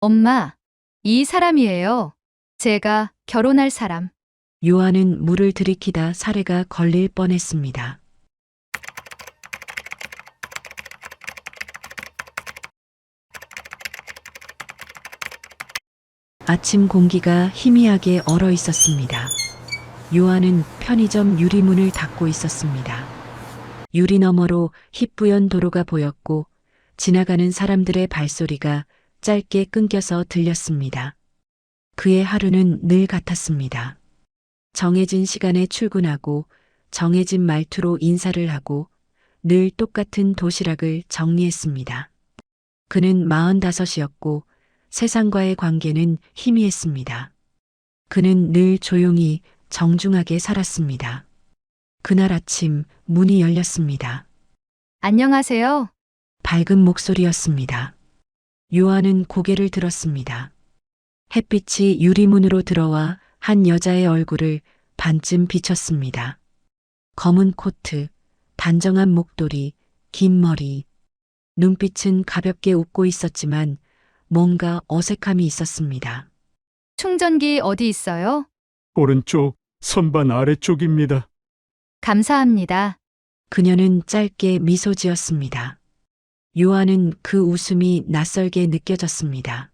엄마, 이 사람이에요. 제가 결혼할 사람. 요한은 물을 들이키다 사례가 걸릴 뻔했습니다. 아침 공기가 희미하게 얼어 있었습니다. 요한은 편의점 유리문을 닫고 있었습니다. 유리 너머로 희뿌연 도로가 보였고 지나가는 사람들의 발소리가 짧게 끊겨서 들렸습니다. 그의 하루는 늘 같았습니다. 정해진 시간에 출근하고 정해진 말투로 인사를 하고 늘 똑같은 도시락을 정리했습니다. 그는 45이었고 세상과의 관계는 희미했습니다. 그는 늘 조용히 정중하게 살았습니다. 그날 아침 문이 열렸습니다. 안녕하세요. 밝은 목소리였습니다. 요한은 고개를 들었습니다. 햇빛이 유리문으로 들어와 한 여자의 얼굴을 반쯤 비쳤습니다. 검은 코트, 단정한 목도리, 긴 머리. 눈빛은 가볍게 웃고 있었지만 뭔가 어색함이 있었습니다. 충전기 어디 있어요? 오른쪽 선반 아래쪽입니다. 감사합니다. 그녀는 짧게 미소 지었습니다. 요한은 그 웃음이 낯설게 느껴졌습니다.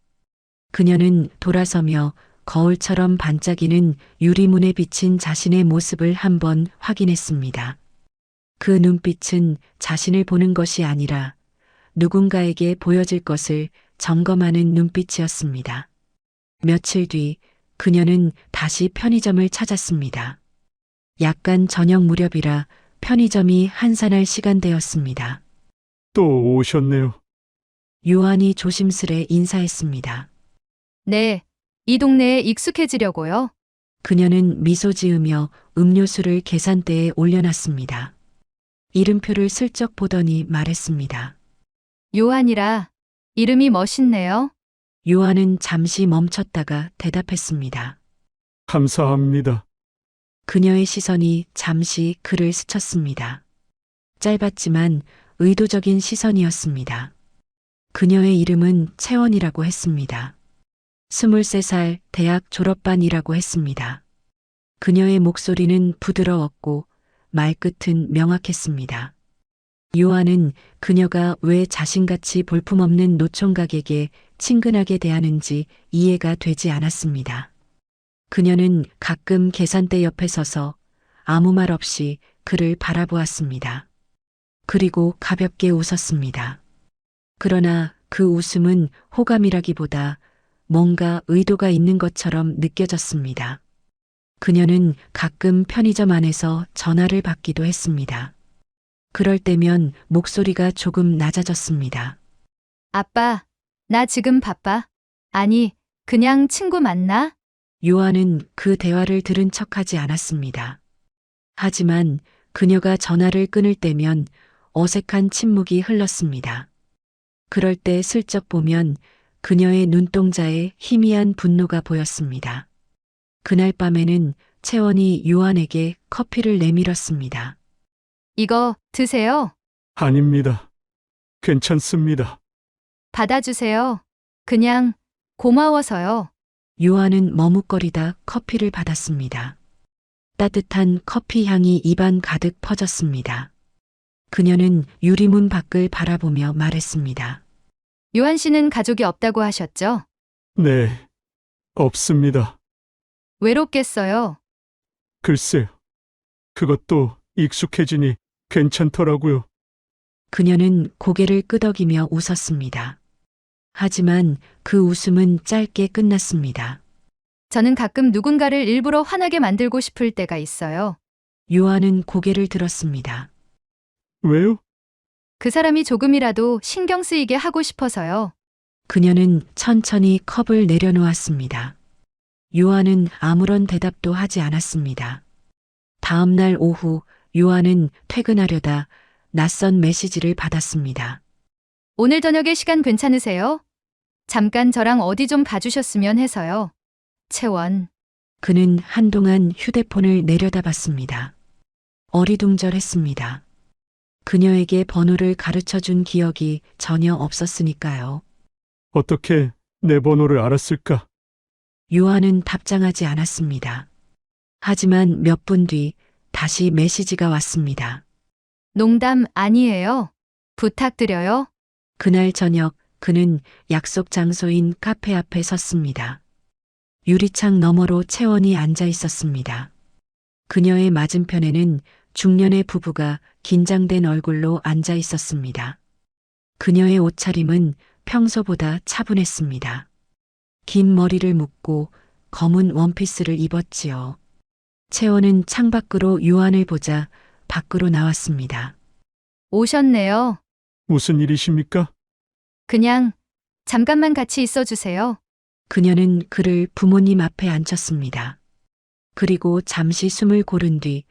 그녀는 돌아서며 거울처럼 반짝이는 유리문에 비친 자신의 모습을 한번 확인했습니다. 그 눈빛은 자신을 보는 것이 아니라 누군가에게 보여질 것을 점검하는 눈빛이었습니다. 며칠 뒤 그녀는 다시 편의점을 찾았습니다. 약간 저녁 무렵이라 편의점이 한산할 시간대였습니다. 또 오셨네요. 요한이 조심스레 인사했습니다. 네, 이 동네에 익숙해지려고요. 그녀는 미소 지으며 음료수를 계산대에 올려놨습니다. 이름표를 슬쩍 보더니 말했습니다. 요한이라 이름이 멋있네요. 요한은 잠시 멈췄다가 대답했습니다. 감사합니다. 그녀의 시선이 잠시 그를 스쳤습니다. 짧았지만 의도적인 시선이었습니다. 그녀의 이름은 채원이라고 했습니다. 23살 대학 졸업반이라고 했습니다. 그녀의 목소리는 부드러웠고 말끝은 명확했습니다. 요한은 그녀가 왜 자신같이 볼품없는 노총각에게 친근하게 대하는지 이해가 되지 않았습니다. 그녀는 가끔 계산대 옆에 서서 아무 말 없이 그를 바라보았습니다. 그리고 가볍게 웃었습니다. 그러나 그 웃음은 호감이라기보다 뭔가 의도가 있는 것처럼 느껴졌습니다. 그녀는 가끔 편의점 안에서 전화를 받기도 했습니다. 그럴 때면 목소리가 조금 낮아졌습니다. 아빠, 나 지금 바빠. 아니, 그냥 친구 만나? 요한은 그 대화를 들은 척하지 않았습니다. 하지만 그녀가 전화를 끊을 때면 어색한 침묵이 흘렀습니다. 그럴 때 슬쩍 보면 그녀의 눈동자에 희미한 분노가 보였습니다. 그날 밤에는 채원이 요한에게 커피를 내밀었습니다. 이거 드세요. 아닙니다. 괜찮습니다. 받아주세요. 그냥 고마워서요. 요한은 머뭇거리다 커피를 받았습니다. 따뜻한 커피 향이 입안 가득 퍼졌습니다. 그녀는 유리문 밖을 바라보며 말했습니다. 요한 씨는 가족이 없다고 하셨죠? 네, 없습니다. 외롭겠어요. 글쎄요. 그것도 익숙해지니 괜찮더라고요. 그녀는 고개를 끄덕이며 웃었습니다. 하지만 그 웃음은 짧게 끝났습니다. 저는 가끔 누군가를 일부러 화나게 만들고 싶을 때가 있어요. 요한은 고개를 들었습니다. 왜요? 그 사람이 조금이라도 신경 쓰이게 하고 싶어서요. 그녀는 천천히 컵을 내려놓았습니다. 요한은 아무런 대답도 하지 않았습니다. 다음 날 오후 요한은 퇴근하려다 낯선 메시지를 받았습니다. 오늘 저녁에 시간 괜찮으세요? 잠깐 저랑 어디 좀 가주셨으면 해서요. 채원. 그는 한동안 휴대폰을 내려다봤습니다. 어리둥절했습니다. 그녀에게 번호를 가르쳐 준 기억이 전혀 없었으니까요. 어떻게 내 번호를 알았을까? 유아는 답장하지 않았습니다. 하지만 몇 분 뒤 다시 메시지가 왔습니다. 농담 아니에요. 부탁드려요. 그날 저녁 그는 약속 장소인 카페 앞에 섰습니다. 유리창 너머로 채원이 앉아 있었습니다. 그녀의 맞은편에는 중년의 부부가 긴장된 얼굴로 앉아 있었습니다. 그녀의 옷차림은 평소보다 차분했습니다. 긴 머리를 묶고 검은 원피스를 입었지요. 채원은 창밖으로 유한을 보자 밖으로 나왔습니다. 오셨네요. 무슨 일이십니까? 그냥 잠깐만 같이 있어 주세요. 그녀는 그를 부모님 앞에 앉혔습니다. 그리고 잠시 숨을 고른 뒤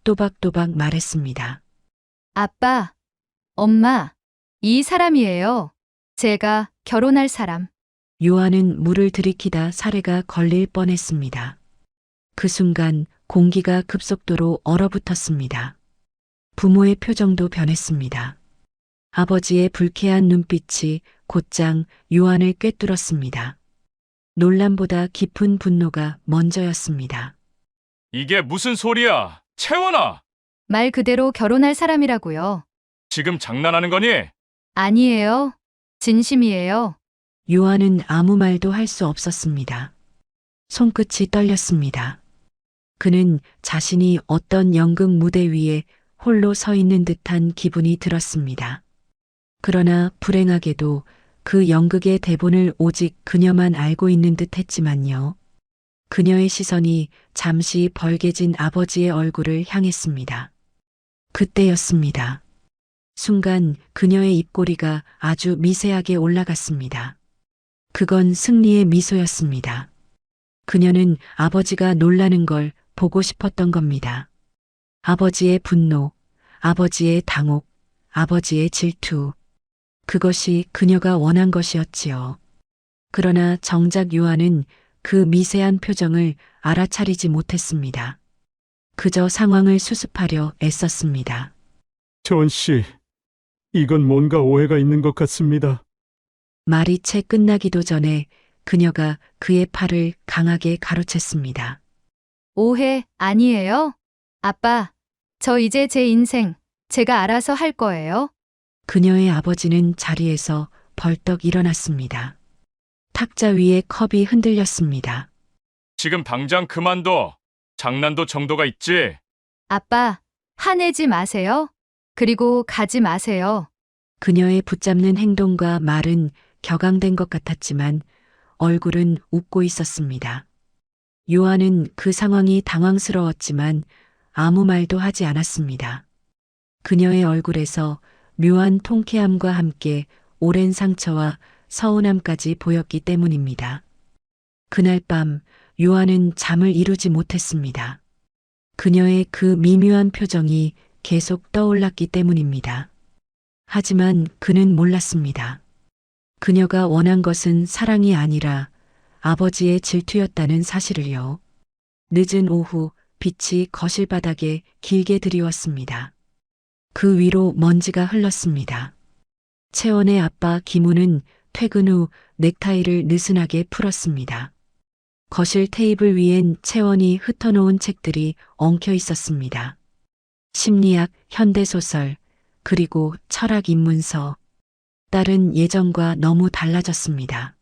또박또박 말했습니다. 아빠, 엄마, 이 사람이에요. 제가 결혼할 사람. 유아는 물을 들이키다 사례가 걸릴 뻔했습니다. 그 순간 공기가 급속도로 얼어붙었습니다. 부모의 표정도 변했습니다. 아버지의 불쾌한 눈빛이 곧장 유한을 꿰뚫었습니다. 논란보다 깊은 분노가 먼저였습니다. 이게 무슨 소리야? 채원아! 말 그대로 결혼할 사람이라고요. 지금 장난하는 거니? 아니에요. 진심이에요. 유한은 아무 말도 할 수 없었습니다. 손끝이 떨렸습니다. 그는 자신이 어떤 연극 무대 위에 홀로 서 있는 듯한 기분이 들었습니다. 그러나 불행하게도 그 연극의 대본을 오직 그녀만 알고 있는 듯 했지만요. 그녀의 시선이 잠시 벌개진 아버지의 얼굴을 향했습니다. 그때였습니다. 순간 그녀의 입꼬리가 아주 미세하게 올라갔습니다. 그건 승리의 미소였습니다. 그녀는 아버지가 놀라는 걸 보고 싶었던 겁니다. 아버지의 분노, 아버지의 당혹, 아버지의 질투. 그것이 그녀가 원한 것이었지요. 그러나 정작 유아는 그 미세한 표정을 알아차리지 못했습니다. 그저 상황을 수습하려 애썼습니다. 채원 씨, 이건 뭔가 오해가 있는 것 같습니다. 말이 채 끝나기도 전에 그녀가 그의 팔을 강하게 가로챘습니다. 오해 아니에요? 아빠, 저 이제 제 인생 제가 알아서 할 거예요. 그녀의 아버지는 자리에서 벌떡 일어났습니다. 탁자 위에 컵이 흔들렸습니다. 지금 당장 그만둬. 장난도 정도가 있지. 아빠, 화내지 마세요. 그리고 가지 마세요. 그녀의 붙잡는 행동과 말은 격앙된 것 같았지만 얼굴은 웃고 있었습니다. 요한은 그 상황이 당황스러웠지만 아무 말도 하지 않았습니다. 그녀의 얼굴에서 묘한 통쾌함과 함께 오랜 상처와 서운함까지 보였기 때문입니다. 그날 밤 요한은 잠을 이루지 못했습니다. 그녀의 그 미묘한 표정이 계속 떠올랐기 때문입니다. 하지만 그는 몰랐습니다. 그녀가 원한 것은 사랑이 아니라 아버지의 질투였다는 사실을요. 늦은 오후 빛이 거실 바닥에 길게 드리웠습니다. 그 위로 먼지가 흘렀습니다. 채원의 아빠 김우는 퇴근 후 넥타이를 느슨하게 풀었습니다. 거실 테이블 위엔 채원이 흩어놓은 책들이 엉켜 있었습니다. 심리학, 현대소설, 그리고 철학 입문서. 딸은 예전과 너무 달라졌습니다.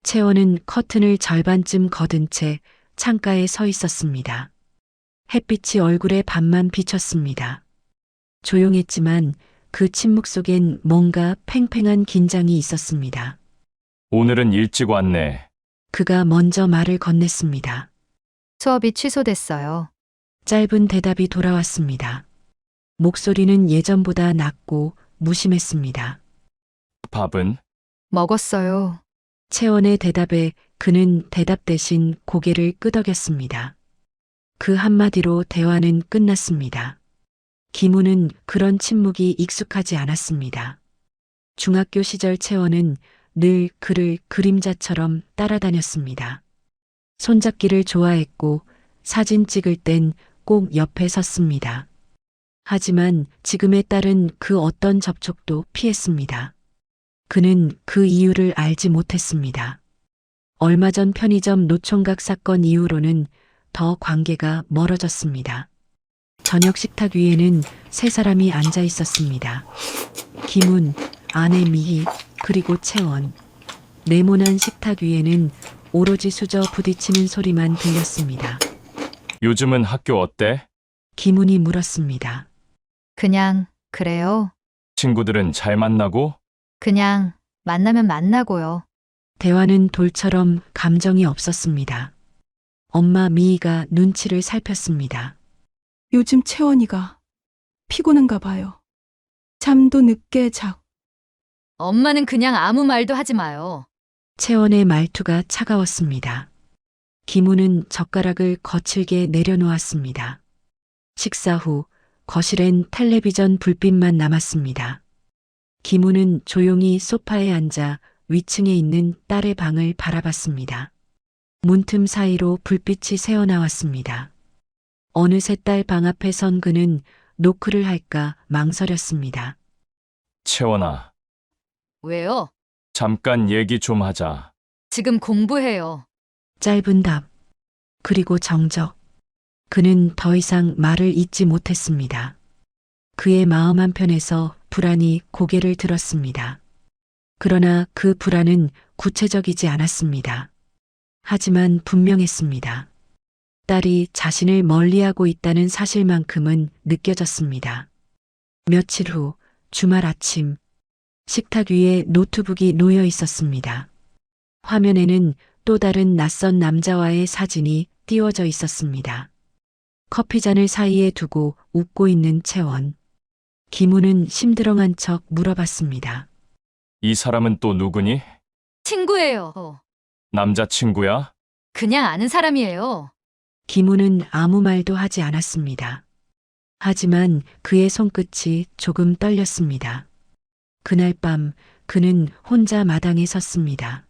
채원은 커튼을 절반쯤 걷은 채 창가에 서 있었습니다. 햇빛이 얼굴에 반만 비쳤습니다. 조용했지만 그 침묵 속엔 뭔가 팽팽한 긴장이 있었습니다. 오늘은 일찍 왔네. 그가 먼저 말을 건넸습니다. 수업이 취소됐어요. 짧은 대답이 돌아왔습니다. 목소리는 예전보다 낮고 무심했습니다. 밥은? 먹었어요. 채원의 대답에 그는 대답 대신 고개를 끄덕였습니다. 그 한마디로 대화는 끝났습니다. 김우는 그런 침묵이 익숙하지 않았습니다. 중학교 시절 채원은 늘 그를 그림자처럼 따라다녔습니다. 손잡기를 좋아했고 사진 찍을 땐 꼭 옆에 섰습니다. 하지만 지금의 딸은 그 어떤 접촉도 피했습니다. 그는 그 이유를 알지 못했습니다. 얼마 전 편의점 노총각 사건 이후로는 더 관계가 멀어졌습니다. 저녁 식탁 위에는 세 사람이 앉아 있었습니다. 김훈, 아내 미희, 그리고 채원. 네모난 식탁 위에는 오로지 수저 부딪히는 소리만 들렸습니다. 요즘은 학교 어때? 김훈이 물었습니다. 그냥, 그래요. 친구들은 잘 만나고? 그냥, 만나면 만나고요. 대화는 돌처럼 감정이 없었습니다. 엄마 미희가 눈치를 살폈습니다. 요즘 채원이가 피곤한가 봐요. 잠도 늦게 자고. 엄마는 그냥 아무 말도 하지 마요. 채원의 말투가 차가웠습니다. 김우는 젓가락을 거칠게 내려놓았습니다. 식사 후 거실엔 텔레비전 불빛만 남았습니다. 김우는 조용히 소파에 앉아 위층에 있는 딸의 방을 바라봤습니다. 문틈 사이로 불빛이 새어나왔습니다. 어느새 딸 방 앞에 선 그는 노크를 할까 망설였습니다. 채원아, 왜요? 잠깐 얘기 좀 하자. 지금 공부해요. 짧은 답. 그리고 정적. 그는 더 이상 말을 잇지 못했습니다. 그의 마음 한편에서 불안이 고개를 들었습니다. 그러나 그 불안은 구체적이지 않았습니다. 하지만 분명했습니다. 딸이 자신을 멀리하고 있다는 사실만큼은 느껴졌습니다. 며칠 후 주말 아침, 식탁 위에 노트북이 놓여 있었습니다. 화면에는 또 다른 낯선 남자와의 사진이 띄워져 있었습니다. 커피잔을 사이에 두고 웃고 있는 채원. 김우는 심드렁한 척 물어봤습니다. 이 사람은 또 누구니? 친구예요. 남자친구야? 그냥 아는 사람이에요. 김우는 아무 말도 하지 않았습니다. 하지만 그의 손끝이 조금 떨렸습니다. 그날 밤 그는 혼자 마당에 섰습니다.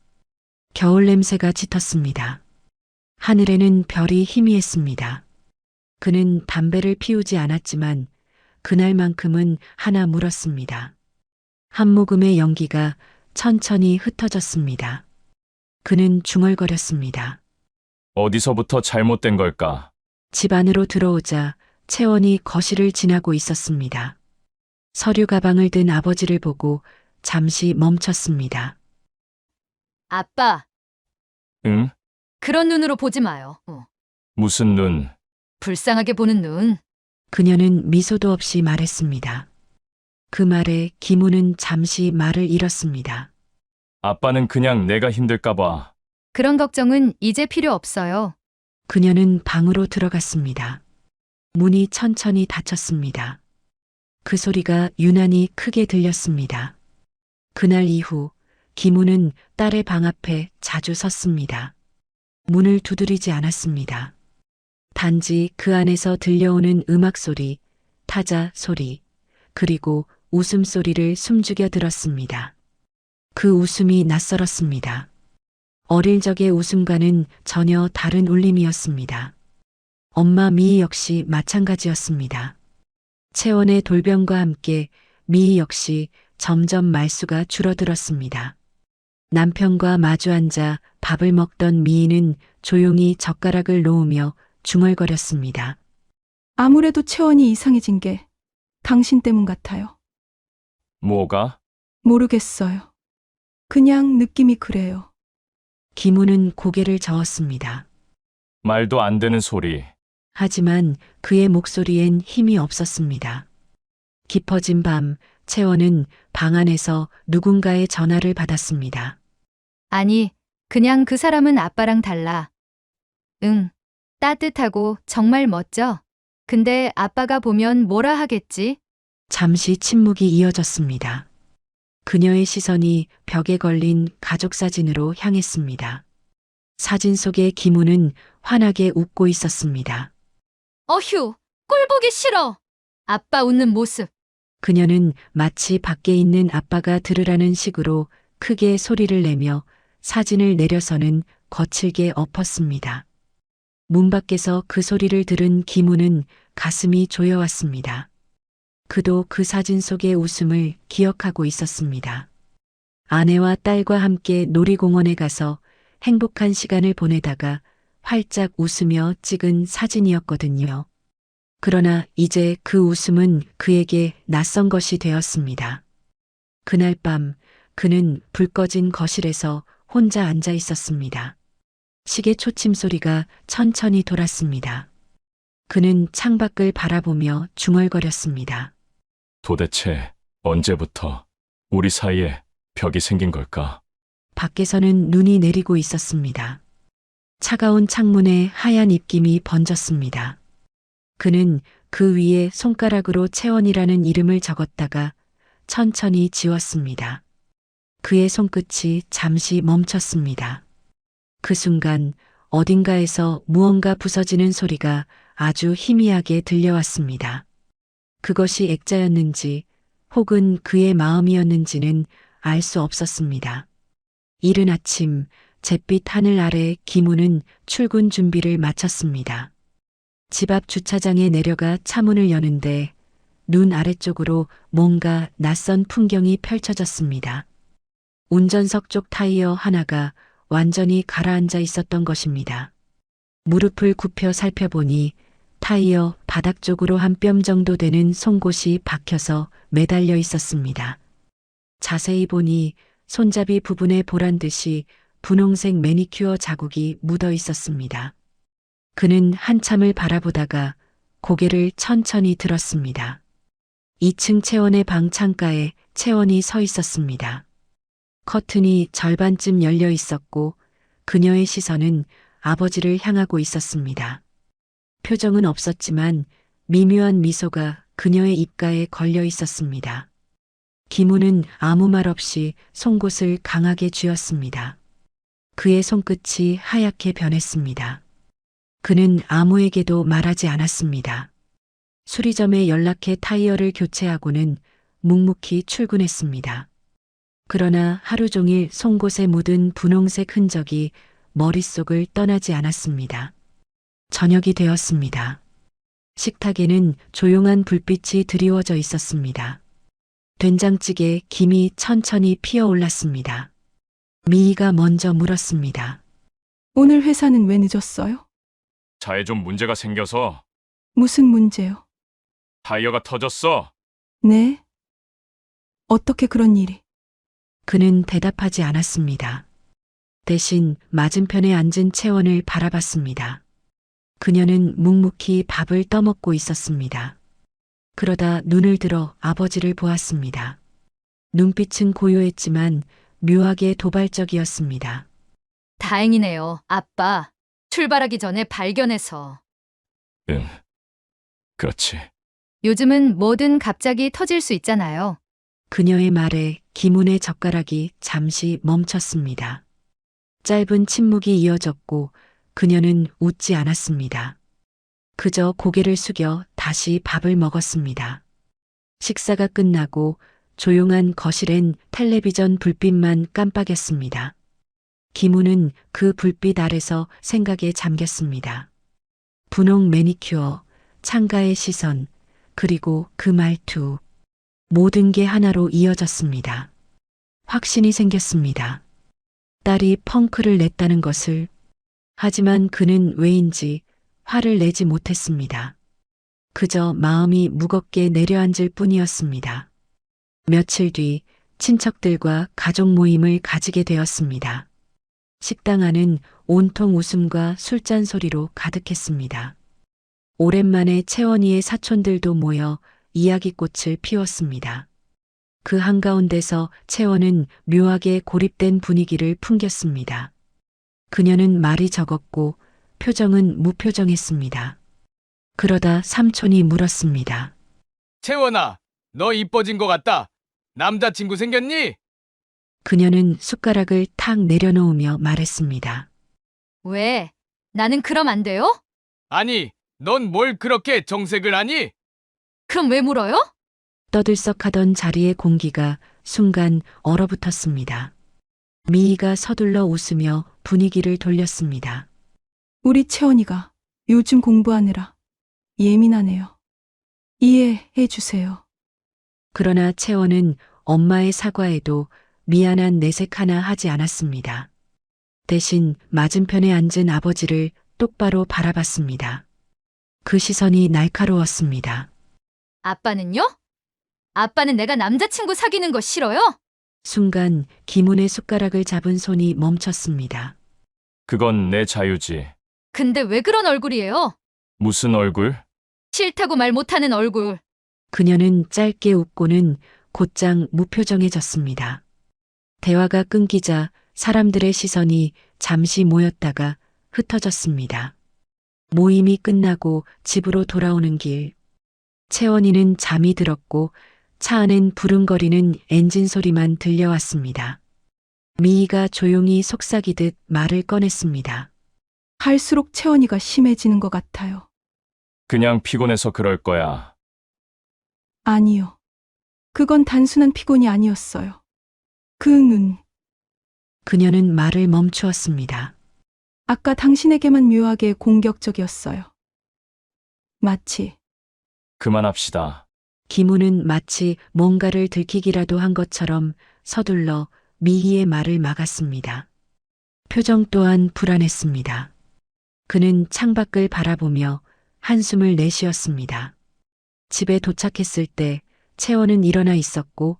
겨울 냄새가 짙었습니다. 하늘에는 별이 희미했습니다. 그는 담배를 피우지 않았지만 그날만큼은 하나 물었습니다. 한 모금의 연기가 천천히 흩어졌습니다. 그는 중얼거렸습니다. 어디서부터 잘못된 걸까? 집 안으로 들어오자 채원이 거실을 지나고 있었습니다. 서류 가방을 든 아버지를 보고 잠시 멈췄습니다. 아빠, 응? 그런 눈으로 보지 마요. 무슨 눈? 불쌍하게 보는 눈. 그녀는 미소도 없이 말했습니다. 그 말에 김우는 잠시 말을 잃었습니다. 아빠는 그냥 내가 힘들까봐. 그런 걱정은 이제 필요 없어요. 그녀는 방으로 들어갔습니다. 문이 천천히 닫혔습니다. 그 소리가 유난히 크게 들렸습니다. 그날 이후 김우는 딸의 방 앞에 자주 섰습니다. 문을 두드리지 않았습니다. 단지 그 안에서 들려오는 음악 소리, 타자 소리, 그리고 웃음소리를 숨죽여 들었습니다. 그 웃음이 낯설었습니다. 어릴 적의 웃음과는 전혀 다른 울림이었습니다. 엄마 미희 역시 마찬가지였습니다. 채원의 돌변과 함께 미희 역시 점점 말수가 줄어들었습니다. 남편과 마주 앉아 밥을 먹던 미희는 조용히 젓가락을 놓으며 중얼거렸습니다. 아무래도 채원이 이상해진 게 당신 때문 같아요. 뭐가? 모르겠어요. 그냥 느낌이 그래요. 김우는 고개를 저었습니다. 말도 안 되는 소리. 하지만 그의 목소리엔 힘이 없었습니다. 깊어진 밤, 채원은 방 안에서 누군가의 전화를 받았습니다. 아니, 그냥 그 사람은 아빠랑 달라. 응, 따뜻하고 정말 멋져. 근데 아빠가 보면 뭐라 하겠지? 잠시 침묵이 이어졌습니다. 그녀의 시선이 벽에 걸린 가족 사진으로 향했습니다. 사진 속의 김우는 환하게 웃고 있었습니다. 어휴, 꼴 보기 싫어. 아빠 웃는 모습. 그녀는 마치 밖에 있는 아빠가 들으라는 식으로 크게 소리를 내며 사진을 내려서는 거칠게 엎었습니다. 문 밖에서 그 소리를 들은 김우는 가슴이 조여왔습니다. 그도 그 사진 속의 웃음을 기억하고 있었습니다. 아내와 딸과 함께 놀이공원에 가서 행복한 시간을 보내다가 활짝 웃으며 찍은 사진이었거든요. 그러나 이제 그 웃음은 그에게 낯선 것이 되었습니다. 그날 밤 그는 불 꺼진 거실에서 혼자 앉아 있었습니다. 시계 초침 소리가 천천히 돌았습니다. 그는 창밖을 바라보며 중얼거렸습니다. 도대체 언제부터 우리 사이에 벽이 생긴 걸까? 밖에서는 눈이 내리고 있었습니다. 차가운 창문에 하얀 입김이 번졌습니다. 그는 그 위에 손가락으로 채원이라는 이름을 적었다가 천천히 지웠습니다. 그의 손끝이 잠시 멈췄습니다. 그 순간 어딘가에서 무언가 부서지는 소리가 아주 희미하게 들려왔습니다. 그것이 액자였는지 혹은 그의 마음이었는지는 알 수 없었습니다. 이른 아침 잿빛 하늘 아래 김우는 출근 준비를 마쳤습니다. 집 앞 주차장에 내려가 차문을 여는데 눈 아래쪽으로 뭔가 낯선 풍경이 펼쳐졌습니다. 운전석 쪽 타이어 하나가 완전히 가라앉아 있었던 것입니다. 무릎을 굽혀 살펴보니 타이어 바닥 쪽으로 한 뼘 정도 되는 송곳이 박혀서 매달려 있었습니다. 자세히 보니 손잡이 부분에 보란 듯이 분홍색 매니큐어 자국이 묻어 있었습니다. 그는 한참을 바라보다가 고개를 천천히 들었습니다. 2층 채원의 방 창가에 채원이 서 있었습니다. 커튼이 절반쯤 열려 있었고 그녀의 시선은 아버지를 향하고 있었습니다. 표정은 없었지만 미묘한 미소가 그녀의 입가에 걸려 있었습니다. 김우는 아무 말 없이 송곳을 강하게 쥐었습니다. 그의 손끝이 하얗게 변했습니다. 그는 아무에게도 말하지 않았습니다. 수리점에 연락해 타이어를 교체하고는 묵묵히 출근했습니다. 그러나 하루 종일 송곳에 묻은 분홍색 흔적이 머릿속을 떠나지 않았습니다. 저녁이 되었습니다. 식탁에는 조용한 불빛이 드리워져 있었습니다. 된장찌개 김이 천천히 피어올랐습니다. 미희가 먼저 물었습니다. 오늘 회사는 왜 늦었어요? 차에 좀 문제가 생겨서 무슨 문제요? 타이어가 터졌어. 네? 어떻게 그런 일이? 그는 대답하지 않았습니다. 대신 맞은편에 앉은 채원을 바라봤습니다. 그녀는 묵묵히 밥을 떠먹고 있었습니다. 그러다 눈을 들어 아버지를 보았습니다. 눈빛은 고요했지만 묘하게 도발적이었습니다. 다행이네요, 아빠. 출발하기 전에 발견해서. 응, 그렇지. 요즘은 뭐든 갑자기 터질 수 있잖아요. 그녀의 말에 김운의 젓가락이 잠시 멈췄습니다. 짧은 침묵이 이어졌고 그녀는 웃지 않았습니다. 그저 고개를 숙여 다시 밥을 먹었습니다. 식사가 끝나고 조용한 거실엔 텔레비전 불빛만 깜빡였습니다. 김우는 그 불빛 아래서 생각에 잠겼습니다. 분홍 매니큐어, 창가의 시선, 그리고 그 말투. 모든 게 하나로 이어졌습니다. 확신이 생겼습니다. 딸이 펑크를 냈다는 것을. 하지만 그는 왜인지 화를 내지 못했습니다. 그저 마음이 무겁게 내려앉을 뿐이었습니다. 며칠 뒤 친척들과 가족 모임을 가지게 되었습니다. 식당 안은 온통 웃음과 술잔 소리로 가득했습니다. 오랜만에 채원이의 사촌들도 모여 이야기꽃을 피웠습니다. 그 한가운데서 채원은 묘하게 고립된 분위기를 풍겼습니다. 그녀는 말이 적었고 표정은 무표정했습니다. 그러다 삼촌이 물었습니다. 채원아, 너 이뻐진 것 같다. 남자친구 생겼니? 그녀는 숟가락을 탁 내려놓으며 말했습니다. 왜? 나는 그럼 안 돼요? 아니, 넌 뭘 그렇게 정색을 하니? 그럼 왜 물어요? 떠들썩하던 자리의 공기가 순간 얼어붙었습니다. 미희가 서둘러 웃으며 분위기를 돌렸습니다. 우리 채원이가 요즘 공부하느라 예민하네요. 이해해 주세요. 그러나 채원은 엄마의 사과에도 미안한 내색 하나 하지 않았습니다. 대신 맞은편에 앉은 아버지를 똑바로 바라봤습니다. 그 시선이 날카로웠습니다. 아빠는요? 아빠는 내가 남자친구 사귀는 거 싫어요? 순간 김훈의 숟가락을 잡은 손이 멈췄습니다. 그건 내 자유지. 근데 왜 그런 얼굴이에요? 무슨 얼굴? 싫다고 말 못하는 얼굴. 그녀는 짧게 웃고는 곧장 무표정해졌습니다. 대화가 끊기자 사람들의 시선이 잠시 모였다가 흩어졌습니다. 모임이 끝나고 집으로 돌아오는 길. 채원이는 잠이 들었고 차 안엔 부릉거리는 엔진 소리만 들려왔습니다. 미희가 조용히 속삭이듯 말을 꺼냈습니다. 갈수록 채원이가 심해지는 것 같아요. 그냥 피곤해서 그럴 거야. 아니요. 그건 단순한 피곤이 아니었어요. 그 눈, 그녀는 말을 멈추었습니다. 아까 당신에게만 묘하게 공격적이었어요. 마치 그만합시다. 김우는 마치 뭔가를 들키기라도 한 것처럼 서둘러 미희의 말을 막았습니다. 표정 또한 불안했습니다. 그는 창밖을 바라보며 한숨을 내쉬었습니다. 집에 도착했을 때 채원은 일어나 있었고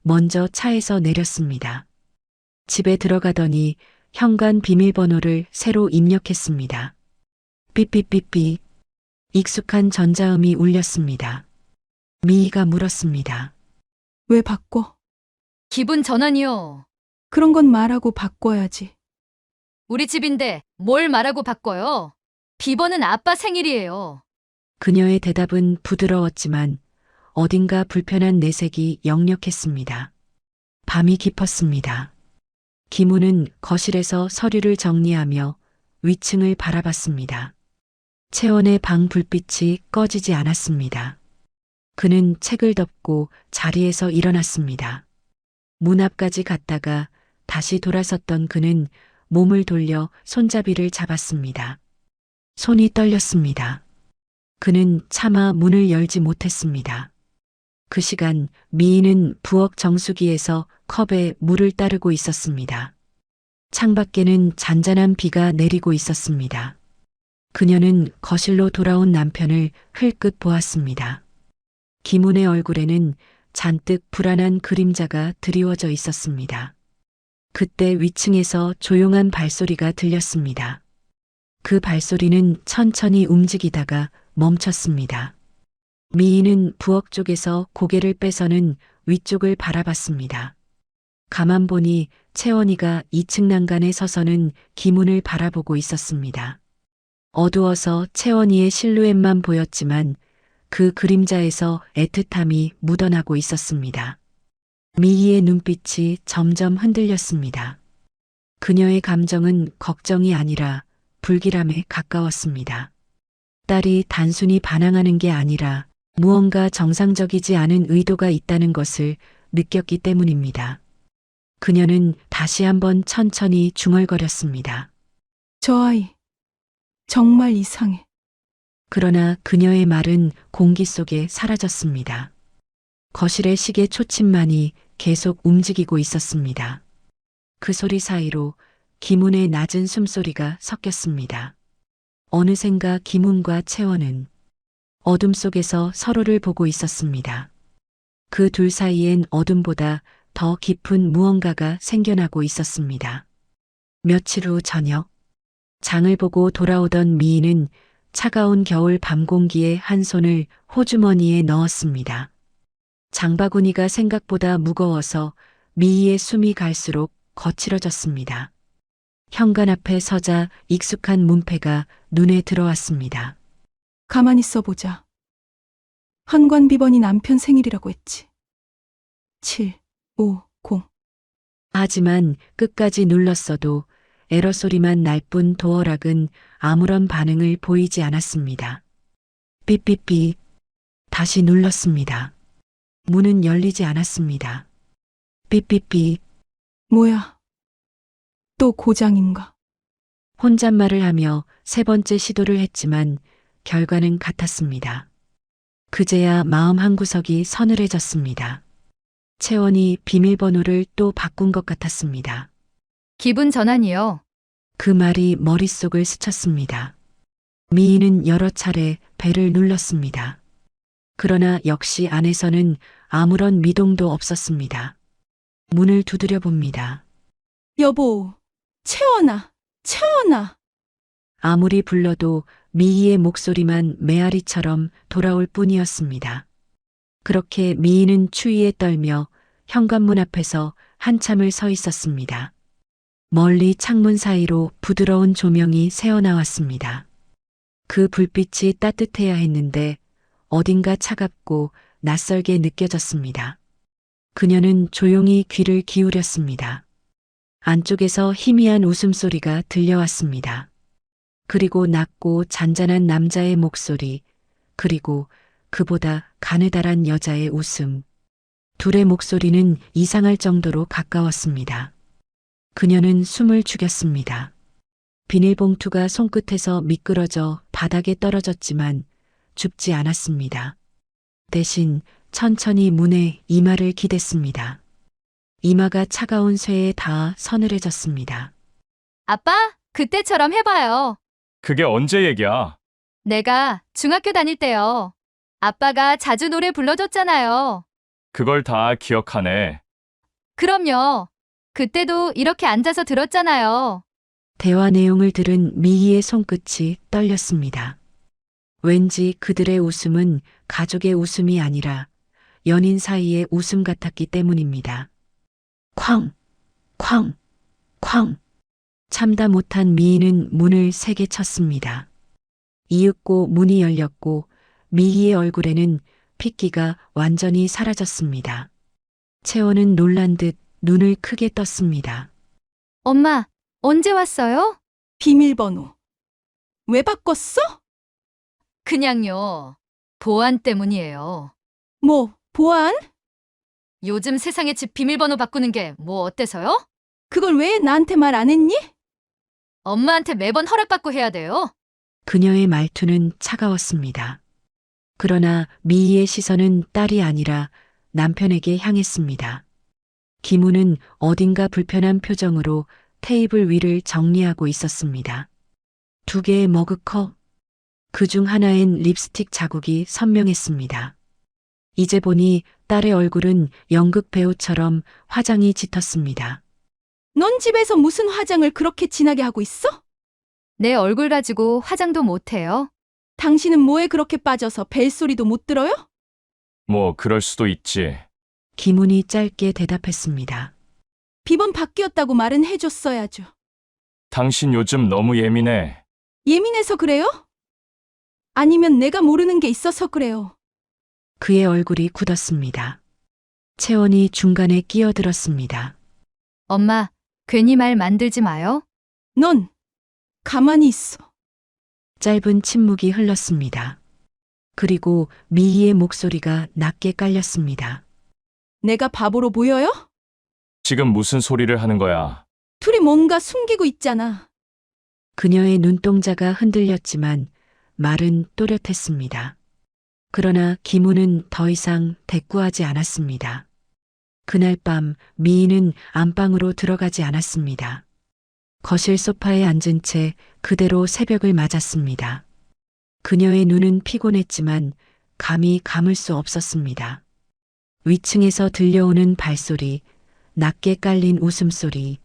먼저 차에서 내렸습니다. 집에 들어가더니 현관 비밀번호를 새로 입력했습니다. 삐삐삐삐. 익숙한 전자음이 울렸습니다. 미희가 물었습니다. 왜 바꿔? 기분 전환이요. 그런 건 말하고 바꿔야지. 우리 집인데 뭘 말하고 바꿔요? 비번은 아빠 생일이에요. 그녀의 대답은 부드러웠지만 어딘가 불편한 내색이 역력했습니다. 밤이 깊었습니다. 김우는 거실에서 서류를 정리하며 위층을 바라봤습니다. 채원의 방 불빛이 꺼지지 않았습니다. 그는 책을 덮고 자리에서 일어났습니다. 문 앞까지 갔다가 다시 돌아섰던 그는 몸을 돌려 손잡이를 잡았습니다. 손이 떨렸습니다. 그는 차마 문을 열지 못했습니다. 그 시간 미희는 부엌 정수기에서 컵에 물을 따르고 있었습니다. 창밖에는 잔잔한 비가 내리고 있었습니다. 그녀는 거실로 돌아온 남편을 흘끗 보았습니다. 김훈의 얼굴에는 잔뜩 불안한 그림자가 드리워져 있었습니다. 그때 위층에서 조용한 발소리가 들렸습니다. 그 발소리는 천천히 움직이다가 멈췄습니다. 미희는 부엌 쪽에서 고개를 빼서는 위쪽을 바라봤습니다. 가만 보니 채원이가 2층 난간에 서서는 김훈을 바라보고 있었습니다. 어두워서 채원이의 실루엣만 보였지만 그 그림자에서 애틋함이 묻어나고 있었습니다. 미희의 눈빛이 점점 흔들렸습니다. 그녀의 감정은 걱정이 아니라 불길함에 가까웠습니다. 딸이 단순히 반항하는 게 아니라 무언가 정상적이지 않은 의도가 있다는 것을 느꼈기 때문입니다. 그녀는 다시 한번 천천히 중얼거렸습니다. 저 아이, 정말 이상해. 그러나 그녀의 말은 공기 속에 사라졌습니다. 거실의 시계 초침만이 계속 움직이고 있었습니다. 그 소리 사이로 김훈의 낮은 숨소리가 섞였습니다. 어느샌가 김훈과 채원은 어둠 속에서 서로를 보고 있었습니다. 그 둘 사이엔 어둠보다 더 깊은 무언가가 생겨나고 있었습니다. 며칠 후 저녁, 장을 보고 돌아오던 미희는 차가운 겨울 밤 공기에 한 손을 호주머니에 넣었습니다. 장바구니가 생각보다 무거워서 미희의 숨이 갈수록 거칠어졌습니다. 현관 앞에 서자 익숙한 문패가 눈에 들어왔습니다. 가만히 써보자. 현관 비번이 남편 생일이라고 했지. 750. 하지만 끝까지 눌렀어도 에러 소리만 날 뿐 도어락은 아무런 반응을 보이지 않았습니다. 삐삐삐. 다시 눌렀습니다. 문은 열리지 않았습니다. 삐삐삐. 뭐야? 또 고장인가? 혼잣말을 하며 세 번째 시도를 했지만 결과는 같았습니다. 그제야 마음 한구석이 서늘해졌습니다. 채원이 비밀번호를 또 바꾼 것 같았습니다. 기분 전환이요. 그 말이 머릿속을 스쳤습니다. 미희는 여러 차례 배를 눌렀습니다. 그러나 역시 안에서는 아무런 미동도 없었습니다. 문을 두드려 봅니다. 여보, 채원아, 채원아. 아무리 불러도 미희의 목소리만 메아리처럼 돌아올 뿐이었습니다. 그렇게 미희는 추위에 떨며 현관문 앞에서 한참을 서 있었습니다. 멀리 창문 사이로 부드러운 조명이 새어나왔습니다. 그 불빛이 따뜻해야 했는데 어딘가 차갑고 낯설게 느껴졌습니다. 그녀는 조용히 귀를 기울였습니다. 안쪽에서 희미한 웃음소리가 들려왔습니다. 그리고 낮고 잔잔한 남자의 목소리, 그리고 그보다 가느다란 여자의 웃음. 둘의 목소리는 이상할 정도로 가까웠습니다. 그녀는 숨을 죽였습니다. 비닐봉투가 손끝에서 미끄러져 바닥에 떨어졌지만 죽지 않았습니다. 대신 천천히 문에 이마를 기댔습니다. 이마가 차가운 쇠에 닿아 서늘해졌습니다. 아빠, 그때처럼 해봐요. 그게 언제 얘기야? 내가 중학교 다닐 때요. 아빠가 자주 노래 불러줬잖아요. 그걸 다 기억하네. 그럼요. 그때도 이렇게 앉아서 들었잖아요. 대화 내용을 들은 미희의 손끝이 떨렸습니다. 왠지 그들의 웃음은 가족의 웃음이 아니라 연인 사이의 웃음 같았기 때문입니다. 쾅! 쾅! 쾅! 참다 못한 미희는 문을 세게 쳤습니다. 이윽고 문이 열렸고 미희의 얼굴에는 핏기가 완전히 사라졌습니다. 채원은 놀란 듯 눈을 크게 떴습니다. 엄마, 언제 왔어요? 비밀번호. 왜 바꿨어? 그냥요. 보안 때문이에요. 뭐, 보안? 요즘 세상에 집 비밀번호 바꾸는 게 뭐 어때서요? 그걸 왜 나한테 말 안 했니? 엄마한테 매번 허락받고 해야 돼요. 그녀의 말투는 차가웠습니다. 그러나 미희의 시선은 딸이 아니라 남편에게 향했습니다. 김우는 어딘가 불편한 표정으로 테이블 위를 정리하고 있었습니다. 2개의 머그컵, 그중 하나엔 립스틱 자국이 선명했습니다. 이제 보니 딸의 얼굴은 연극 배우처럼 화장이 짙었습니다. 넌 집에서 무슨 화장을 그렇게 진하게 하고 있어? 내 얼굴 가지고 화장도 못해요. 당신은 뭐에 그렇게 빠져서 벨소리도 못 들어요? 뭐 그럴 수도 있지. 김훈이 짧게 대답했습니다. 비번 바뀌었다고 말은 해줬어야죠. 당신 요즘 너무 예민해. 예민해서 그래요? 아니면 내가 모르는 게 있어서 그래요. 그의 얼굴이 굳었습니다. 채원이 중간에 끼어들었습니다. 엄마, 괜히 말 만들지 마요. 넌 가만히 있어. 짧은 침묵이 흘렀습니다. 그리고 미희의 목소리가 낮게 깔렸습니다. 내가 바보로 보여요? 지금 무슨 소리를 하는 거야? 둘이 뭔가 숨기고 있잖아. 그녀의 눈동자가 흔들렸지만 말은 또렷했습니다. 그러나 김우는 더 이상 대꾸하지 않았습니다. 그날 밤 미희는 안방으로 들어가지 않았습니다. 거실 소파에 앉은 채 그대로 새벽을 맞았습니다. 그녀의 눈은 피곤했지만 감히 감을 수 없었습니다. 위층에서 들려오는 발소리, 낮게 깔린 웃음소리,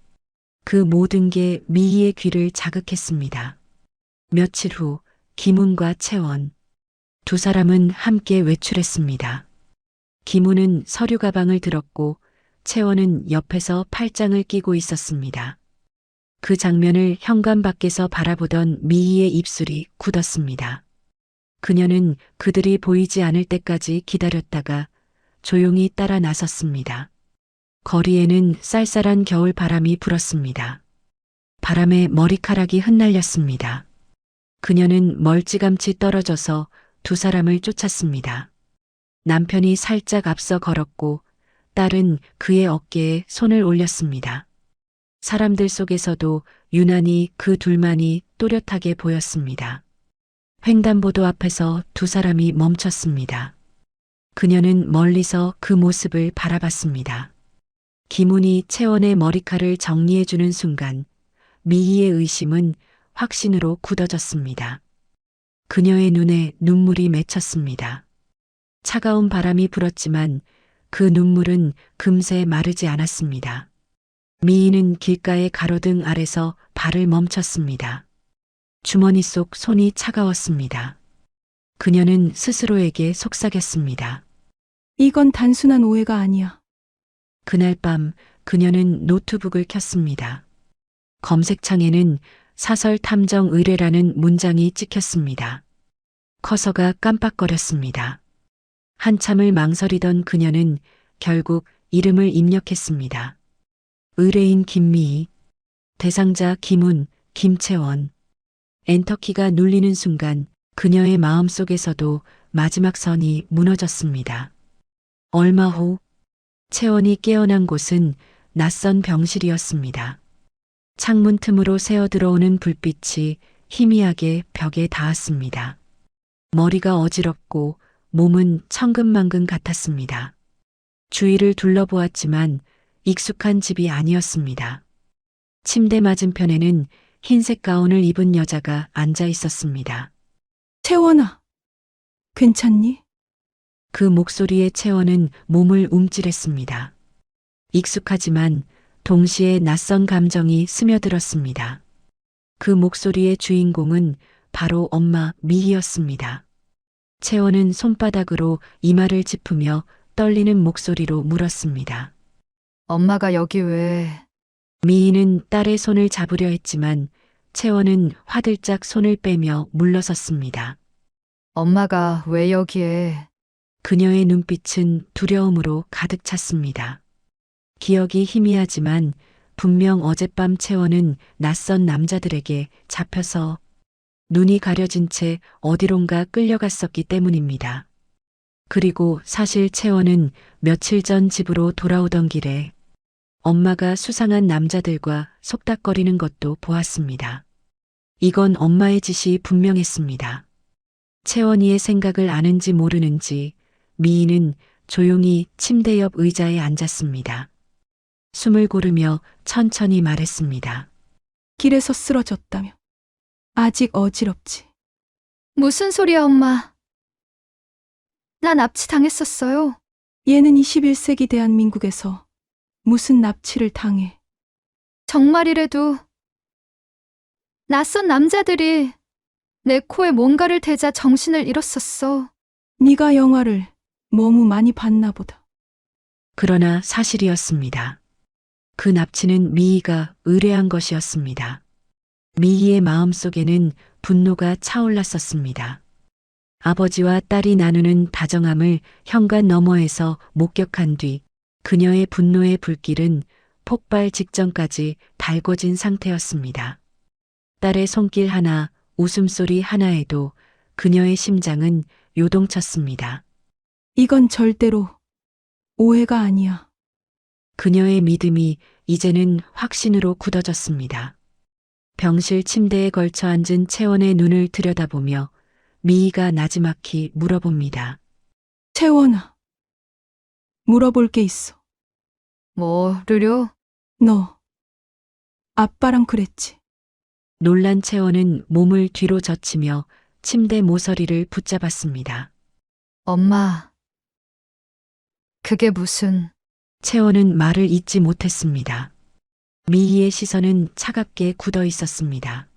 그 모든 게 미희의 귀를 자극했습니다. 며칠 후 김훈과 채원, 2사람은 함께 외출했습니다. 김훈은 서류 가방을 들었고 채원은 옆에서 팔짱을 끼고 있었습니다. 그 장면을 현관 밖에서 바라보던 미희의 입술이 굳었습니다. 그녀는 그들이 보이지 않을 때까지 기다렸다가 조용히 따라 나섰습니다. 거리에는 쌀쌀한 겨울 바람이 불었습니다. 바람에 머리카락이 흩날렸습니다. 그녀는 멀찌감치 떨어져서 2사람을 쫓았습니다. 남편이 살짝 앞서 걸었고 딸은 그의 어깨에 손을 올렸습니다. 사람들 속에서도 유난히 그 둘만이 또렷하게 보였습니다. 횡단보도 앞에서 2사람이 멈췄습니다. 그녀는 멀리서 그 모습을 바라봤습니다. 김훈이 채원의 머리칼을 정리해주는 순간 미희의 의심은 확신으로 굳어졌습니다. 그녀의 눈에 눈물이 맺혔습니다. 차가운 바람이 불었지만 그 눈물은 금세 마르지 않았습니다. 미희는 길가의 가로등 아래서 발을 멈췄습니다. 주머니 속 손이 차가웠습니다. 그녀는 스스로에게 속삭였습니다. 이건 단순한 오해가 아니야. 그날 밤 그녀는 노트북을 켰습니다. 검색창에는 사설 탐정 의뢰라는 문장이 찍혔습니다. 커서가 깜빡거렸습니다. 한참을 망설이던 그녀는 결국 이름을 입력했습니다. 의뢰인 김미희, 대상자 김훈, 김채원. 엔터키가 눌리는 순간 그녀의 마음속에서도 마지막 선이 무너졌습니다. 얼마 후 채원이 깨어난 곳은 낯선 병실이었습니다. 창문 틈으로 새어 들어오는 불빛이 희미하게 벽에 닿았습니다. 머리가 어지럽고 몸은 천근만근 같았습니다. 주위를 둘러보았지만 익숙한 집이 아니었습니다. 침대 맞은편에는 흰색 가운을 입은 여자가 앉아 있었습니다. 채원아, 괜찮니? 그 목소리에 채원은 몸을 움찔했습니다. 익숙하지만 동시에 낯선 감정이 스며들었습니다. 그 목소리의 주인공은 바로 엄마 미희였습니다. 채원은 손바닥으로 이마를 짚으며 떨리는 목소리로 물었습니다. 엄마가 여기 왜? 미희는 딸의 손을 잡으려 했지만 채원은 화들짝 손을 빼며 물러섰습니다. 엄마가 왜 여기에? 그녀의 눈빛은 두려움으로 가득 찼습니다. 기억이 희미하지만 분명 어젯밤 채원은 낯선 남자들에게 잡혀서 눈이 가려진 채 어디론가 끌려갔었기 때문입니다. 그리고 사실 채원은 며칠 전 집으로 돌아오던 길에 엄마가 수상한 남자들과 속닥거리는 것도 보았습니다. 이건 엄마의 짓이 분명했습니다. 채원이의 생각을 아는지 모르는지 미희는 조용히 침대 옆 의자에 앉았습니다. 숨을 고르며 천천히 말했습니다. 길에서 쓰러졌다며. 아직 어지럽지. 무슨 소리야, 엄마? 나 납치 당했었어요. 얘는 21세기 대한민국에서 무슨 납치를 당해. 정말이래도 낯선 남자들이 내 코에 뭔가를 대자 정신을 잃었었어. 네가 영화를 너무 많이 봤나 보다. 그러나 사실이었습니다. 그 납치는 미희가 의뢰한 것이었습니다. 미희의 마음속에는 분노가 차올랐었습니다. 아버지와 딸이 나누는 다정함을 현관 너머에서 목격한 뒤 그녀의 분노의 불길은 폭발 직전까지 달궈진 상태였습니다. 딸의 손길 하나, 웃음소리 하나에도 그녀의 심장은 요동쳤습니다. 이건 절대로 오해가 아니야. 그녀의 믿음이 이제는 확신으로 굳어졌습니다. 병실 침대에 걸쳐 앉은 채원의 눈을 들여다보며 미희가 나지막히 물어봅니다. 채원아, 물어볼 게 있어. 뭐르려? 너 아빠랑 그랬지? 놀란 채원은 몸을 뒤로 젖히며 침대 모서리를 붙잡았습니다. 엄마. 그게 무슨... 채원은 말을 잇지 못했습니다. 미희의 시선은 차갑게 굳어 있었습니다.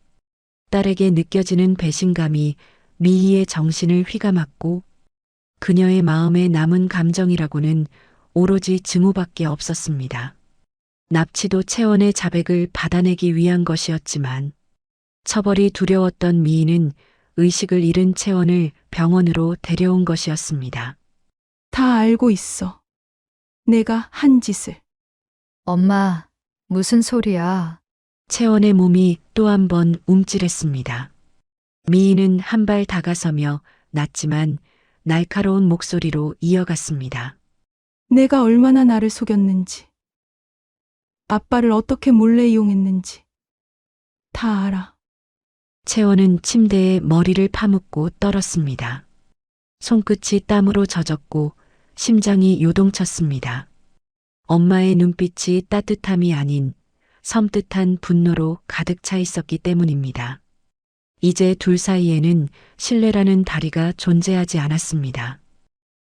딸에게 느껴지는 배신감이 미희의 정신을 휘감았고 그녀의 마음에 남은 감정이라고는 오로지 증오밖에 없었습니다. 납치도 채원의 자백을 받아내기 위한 것이었지만 처벌이 두려웠던 미희는 의식을 잃은 채원을 병원으로 데려온 것이었습니다. 다 알고 있어. 내가 한 짓을. 엄마, 무슨 소리야? 채원의 몸이 또 한 번 움찔했습니다. 미희는 한 발 다가서며 낮지만 날카로운 목소리로 이어갔습니다. 내가 얼마나 나를 속였는지, 아빠를 어떻게 몰래 이용했는지 다 알아. 채원은 침대에 머리를 파묻고 떨었습니다. 손끝이 땀으로 젖었고 심장이 요동쳤습니다. 엄마의 눈빛이 따뜻함이 아닌 섬뜩한 분노로 가득 차 있었기 때문입니다. 이제 둘 사이에는 신뢰라는 다리가 존재하지 않았습니다.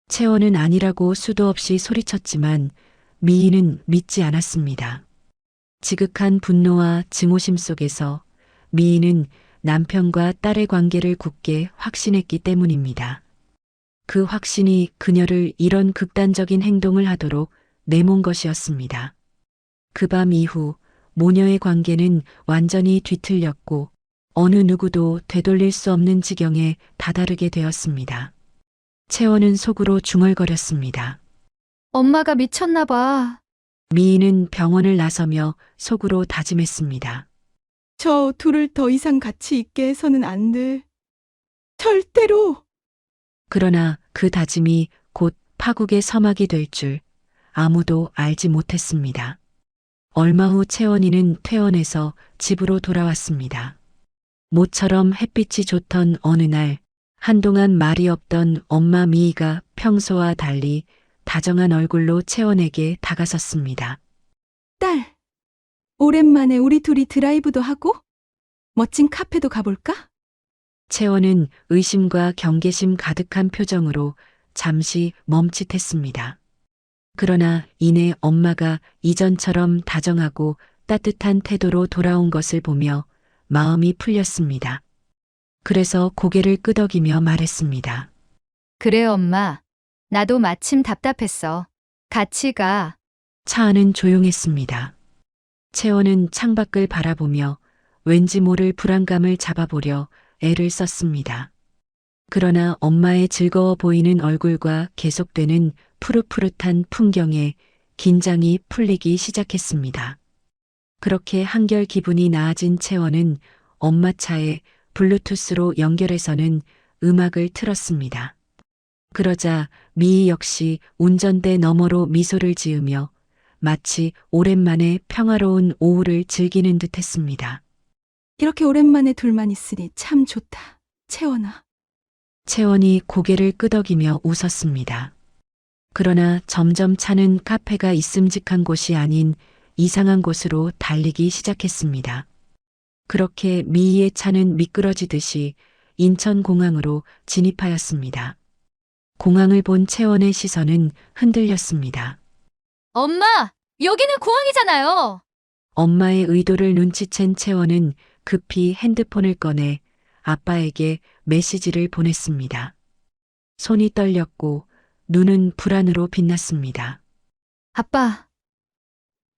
채원은 아니라고 수도 없이 소리쳤지만 미희는 믿지 않았습니다. 지극한 분노와 증오심 속에서 미희는 남편과 딸의 관계를 굳게 확신했기 때문입니다. 그 확신이 그녀를 이런 극단적인 행동을 하도록 내몬 것이었습니다. 그 밤 이후 모녀의 관계는 완전히 뒤틀렸고 어느 누구도 되돌릴 수 없는 지경에 다다르게 되었습니다. 채원은 속으로 중얼거렸습니다. 엄마가 미쳤나 봐. 미희는 병원을 나서며 속으로 다짐했습니다. 저 둘을 더 이상 같이 있게 해서는 안 돼. 절대로. 그러나 그 다짐이 곧 파국의 서막이 될 줄 아무도 알지 못했습니다. 얼마 후 채원이는 퇴원해서 집으로 돌아왔습니다. 모처럼 햇빛이 좋던 어느 날 한동안 말이 없던 엄마 미희가 평소와 달리 다정한 얼굴로 채원에게 다가섰습니다. 딸, 오랜만에 우리 둘이 드라이브도 하고 멋진 카페도 가볼까? 채원은 의심과 경계심 가득한 표정으로 잠시 멈칫했습니다. 그러나 이내 엄마가 이전처럼 다정하고 따뜻한 태도로 돌아온 것을 보며 마음이 풀렸습니다. 그래서 고개를 끄덕이며 말했습니다. 그래, 엄마. 나도 마침 답답했어. 같이 가. 차 안은 조용했습니다. 채원은 창밖을 바라보며 왠지 모를 불안감을 잡아보려 애를 썼습니다. 그러나 엄마의 즐거워 보이는 얼굴과 계속되는 푸릇푸릇한 풍경에 긴장이 풀리기 시작했습니다. 그렇게 한결 기분이 나아진 채원은 엄마 차에 블루투스로 연결해서는 음악을 틀었습니다. 그러자 미희 역시 운전대 너머로 미소를 지으며 마치 오랜만에 평화로운 오후를 즐기는 듯 했습니다. 이렇게 오랜만에 둘만 있으니 참 좋다. 채원아. 채원이 고개를 끄덕이며 웃었습니다. 그러나 점점 차는 카페가 있음직한 곳이 아닌 이상한 곳으로 달리기 시작했습니다. 그렇게 미희의 차는 미끄러지듯이 인천공항으로 진입하였습니다. 공항을 본 채원의 시선은 흔들렸습니다. 엄마, 여기는 공항이잖아요. 엄마의 의도를 눈치챈 채원은 급히 핸드폰을 꺼내 아빠에게 메시지를 보냈습니다. 손이 떨렸고 눈은 불안으로 빛났습니다. 아빠,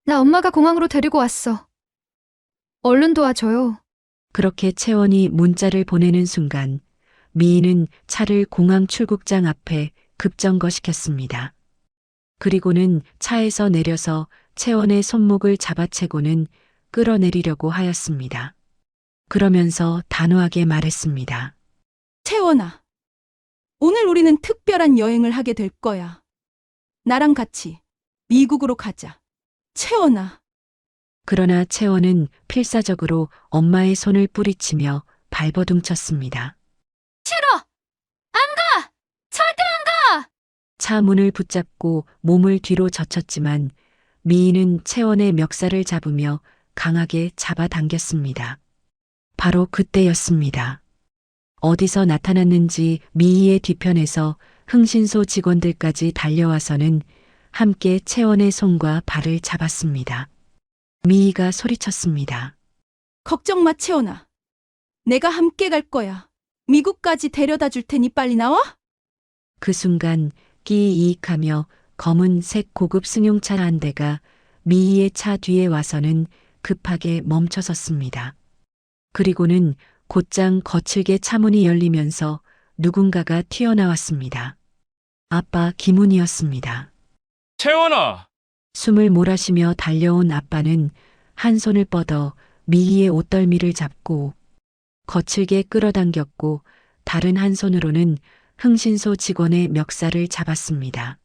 나 엄마가 공항으로 데리고 왔어. 얼른 도와줘요. 그렇게 채원이 문자를 보내는 순간 미희는 차를 공항 출국장 앞에 급정거시켰습니다. 그리고는 차에서 내려서 채원의 손목을 잡아채고는 끌어내리려고 하였습니다. 그러면서 단호하게 말했습니다. 채원아. 오늘 우리는 특별한 여행을 하게 될 거야. 나랑 같이 미국으로 가자. 채원아. 그러나 채원은 필사적으로 엄마의 손을 뿌리치며 발버둥쳤습니다. 싫어! 안 가! 절대 안 가! 차 문을 붙잡고 몸을 뒤로 젖혔지만 미희는 채원의 멱살을 잡으며 강하게 잡아당겼습니다. 바로 그때였습니다. 어디서 나타났는지 미희의 뒤편에서 흥신소 직원들까지 달려와서는 함께 채원의 손과 발을 잡았습니다. 미희가 소리쳤습니다. 걱정 마, 채원아. 내가 함께 갈 거야. 미국까지 데려다 줄 테니 빨리 나와. 그 순간 끼이익하며 검은색 고급 승용차 한 대가 미희의 차 뒤에 와서는 급하게 멈춰섰습니다. 그리고는 곧장 거칠게 차문이 열리면서 누군가가 튀어나왔습니다. 아빠 김훈이었습니다. 채원아, 숨을 몰아쉬며 달려온 아빠는 한 손을 뻗어 미희의 옷덜미를 잡고 거칠게 끌어당겼고 다른 한 손으로는 흥신소 직원의 멱살을 잡았습니다.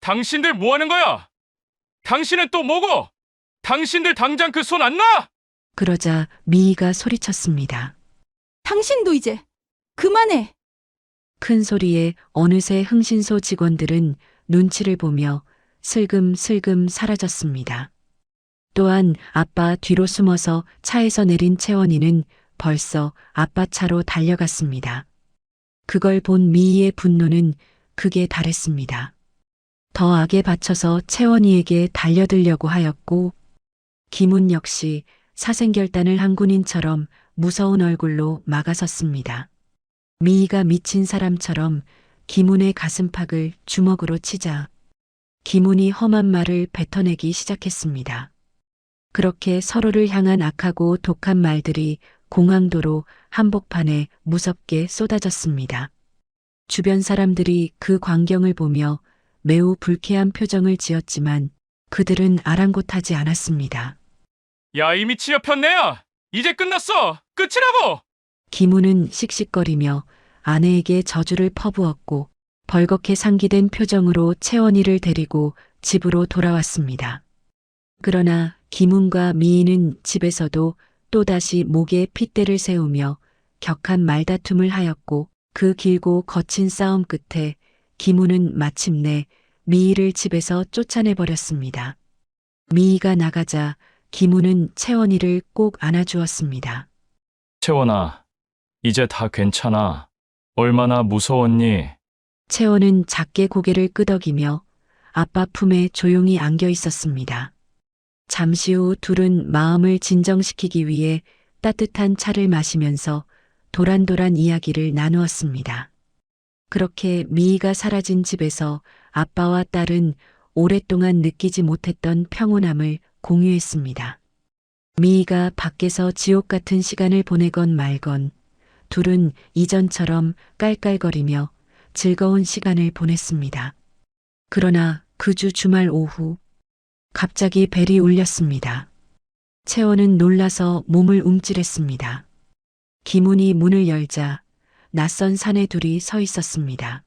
당신들 뭐 하는 거야? 당신은 또 뭐고? 당신들 당장 그 손 안 놔! 그러자 미희가 소리쳤습니다. 당신도 이제 그만해. 큰 소리에 어느새 흥신소 직원들은 눈치를 보며 슬금슬금 사라졌습니다. 또한 아빠 뒤로 숨어서 차에서 내린 채원이는 벌써 아빠 차로 달려갔습니다. 그걸 본 미희의 분노는 극에 달했습니다. 더 악에 받쳐서 채원이에게 달려들려고 하였고, 김훈 역시 사생결단을 한 군인처럼 무서운 얼굴로 막아섰습니다. 미희가 미친 사람처럼 김훈의 가슴팍을 주먹으로 치자 김훈이 험한 말을 뱉어내기 시작했습니다. 그렇게 서로를 향한 악하고 독한 말들이 공항도로 한복판에 무섭게 쏟아졌습니다. 주변 사람들이 그 광경을 보며 매우 불쾌한 표정을 지었지만 그들은 아랑곳하지 않았습니다. 야, 이 미친 여편네야! 이제 끝났어! 끝이라고! 김훈은 씩씩거리며 아내에게 저주를 퍼부었고 벌겋게 상기된 표정으로 채원이를 데리고 집으로 돌아왔습니다. 그러나 김훈과 미희는 집에서도 또다시 목에 핏대를 세우며 격한 말다툼을 하였고 그 길고 거친 싸움 끝에 김훈은 마침내 미희를 집에서 쫓아내버렸습니다. 미희가 나가자 김훈은 채원이를 꼭 안아주었습니다. 채원아, 이제 다 괜찮아. 얼마나 무서웠니? 채원은 작게 고개를 끄덕이며 아빠 품에 조용히 안겨 있었습니다. 잠시 후 둘은 마음을 진정시키기 위해 따뜻한 차를 마시면서 도란도란 이야기를 나누었습니다. 그렇게 미희가 사라진 집에서 아빠와 딸은 오랫동안 느끼지 못했던 평온함을 공유했습니다. 미희가 밖에서 지옥 같은 시간을 보내건 말건 둘은 이전처럼 깔깔거리며 즐거운 시간을 보냈습니다. 그러나 그 주 주말 오후 갑자기 벨이 울렸습니다. 채원은 놀라서 몸을 움찔했습니다. 김훈이 문을 열자 낯선 사내 둘이 서 있었습니다.